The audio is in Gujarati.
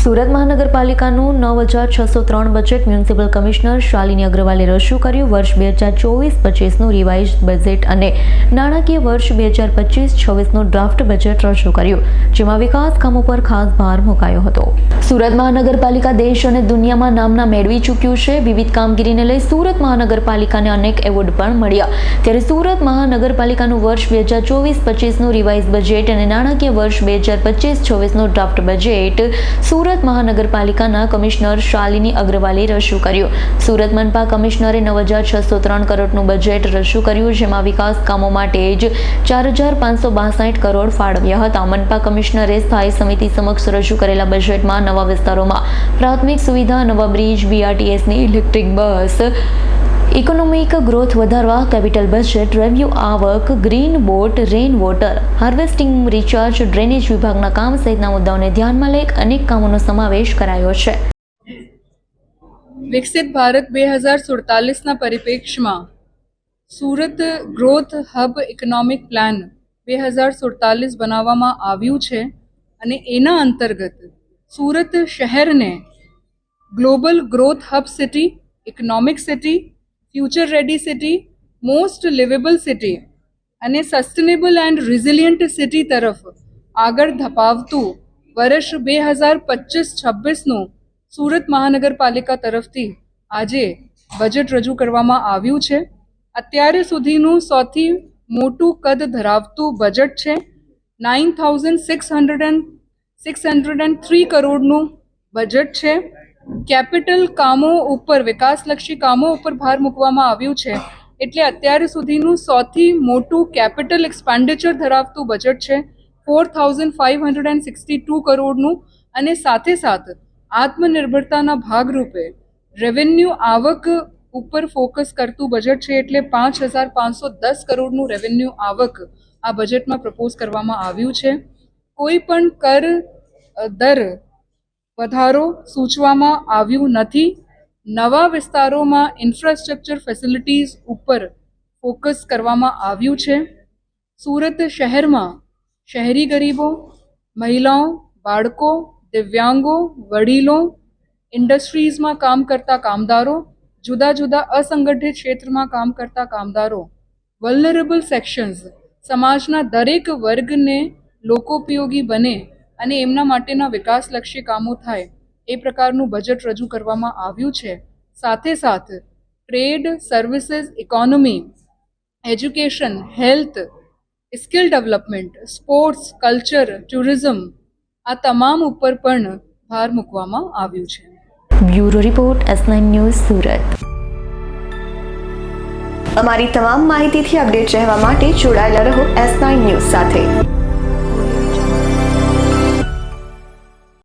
સુરત મહાનગરપાલિકાનું 9,603 બજેટ મ્યુનિસિપલ કમિશનર શાલિની અગ્રવાલે રજૂ કર્યું. વર્ષ 2024-25નું રિવાઇઝ્ડ બજેટ અને નાણાકીય વર્ષ 2025-26નું ડ્રાફ્ટ બજેટ રજૂ કર્યું, જેમાં વિકાસ કામો પર ખાસ ભાર મુકાયો હતો. સુરત મહાનગરપાલિકા દેશ અને દુનિયામાં નામના મેળવી ચૂક્યું છે. વિવિધ કામગીરીને લઈ સુરત મહાનગરપાલિકાને અનેક એવોર્ડ પણ મળ્યા. ત્યારે સુરત મહાનગરપાલિકાનું વર્ષ 2024-25નું રિવાઇઝ બજેટ અને નાણાકીય વર્ષ 2025-26નું ડ્રાફ્ટ બજેટ સુરત મહાનગરપાલિકાના કમિશનર શાલિની અગ્રવાલે રજૂ કર્યું. સુરત મનપા કમિશનરે 9,603 કરોડનું બજેટ રજૂ કર્યું, જેમાં વિકાસ કામો માટે જ 4,562 કરોડ ફાળવ્યા હતા. મનપા કમિશનરે સ્થાયી સમિતિ સમક્ષ રજૂ કરેલા બજેટમાં નવા વિસ્તારોમાં પ્રાથમિક સુવિધા, નવા બ્રિજ, BRTSની ઇલેક્ટ્રિક બસ, ઇકોનોમિક ગ્રોથ વધારવા, કેપિટલ બજેટ, રેવન્યુ આવક, green boat, rain water harvesting, recharge, drainage વિભાગના કામ સહિતના મુદ્દાઓને ધ્યાનમાં લઈ અનેક કામોનો સમાવેશ કરાયો છે. વિકસિત ભારત 2047ના પરિપ્રેક્ષ્યમાં Surat growth hub economic plan 2047 બનાવવામાં આવ્યું છે અને એના અંતર્ગત સુરત શહેરને global growth hub city, economic city, future ready city, most liveable city અને સસ્ટેનેબલ એન્ડ રિઝિલિયન્ટ સિટી તરફ આગળ ધપાવતું વર્ષ 2025-26નું સુરત મહાનગરપાલિકા તરફથી આજે બજેટ રજૂ કરવામાં આવ્યું છે. અત્યારે સુધીનું સૌથી મોટું કદ ધરાવતું બજેટ છે. 9,603 કરોડનું બજેટ છે. કેપિટલ કામો ઉપર, વિકાસલક્ષી કામો ઉપર ભાર મૂકવામાં આવ્યું છે. એટલે અત્યારે સુધીનું સૌથી મોટું કેપિટલ એક્સપેન્ડિચર ધરાવતું બજેટ છે 4,562 કરોડનું. અને સાથે સાથ આત્મનિર્ભરતાના ભાગરૂપે રેવન્યુ આવક ઉપર ફોકસ કરતું બજેટ છે. એટલે 5,510 કરોડનું રેવન્યુ આવક આ બજેટમાં પ્રપોઝ કરવામાં આવ્યું છે. કોઈ પણ કર દર વધારો સૂચવવામાં આવ્યું નથી. નવા વિસ્તારોમાં ઇન્ફ્રાસ્ટ્રક્ચર ફેસિલિટીઝ ઉપર ફોકસ કરવામાં આવ્યું છે. સુરત શહેરમાં શહેરી ગરીબો, મહિલાઓ, બાળકો, દિવ્યાંગો, વડીલો, ઇન્ડસ્ટ્રીઝમાં કામ કરતા કામદારો, જુદા જુદા અસંગઠિત ક્ષેત્રમાં કામ કરતા કામદારો, વલ્નરેબલ સેક્શન્સ, સમાજના દરેક વર્ગને લોકોપયોગી બને અને એમના માટેના વિકાસલક્ષી કામો થાય એ પ્રકારનું બજેટ રજૂ કરવામાં આવ્યું છે. સાથે સાથ trade, services, economy, education, health, skill development, sports, culture, tourism આ તમામ ઉપર પણ ભાર મૂકવામાં આવ્યું છે. Bureau report, S9 news, Surat. અમારી તમામ માહિતીથી અપડેટ રહેવા માટે જોડાયેલા રહો S9 ન્યૂઝ સાથે.